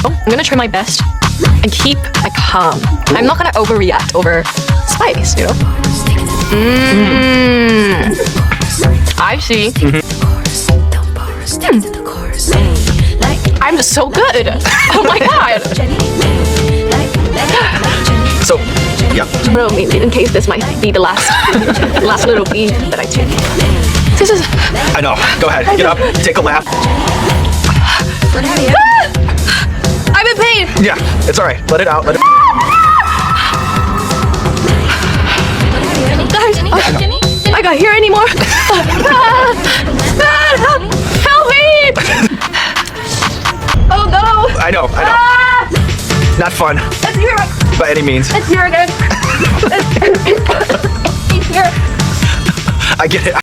I'm gonna try my best and keep calm. I'm not gonna overreact over spice, you know? I see. I'm so good. Oh my god. So, yeah. Bro, in case this might be the last little beat that I take. This is... I know. Go ahead. Get up. Take a lap. I'm in pain. Yeah, it's all right. Let it out. Let it. Guys, I can't hear anymore. Help me! Oh no! I know. Not fun It's here. by any means. It's here again. It's here. I get it.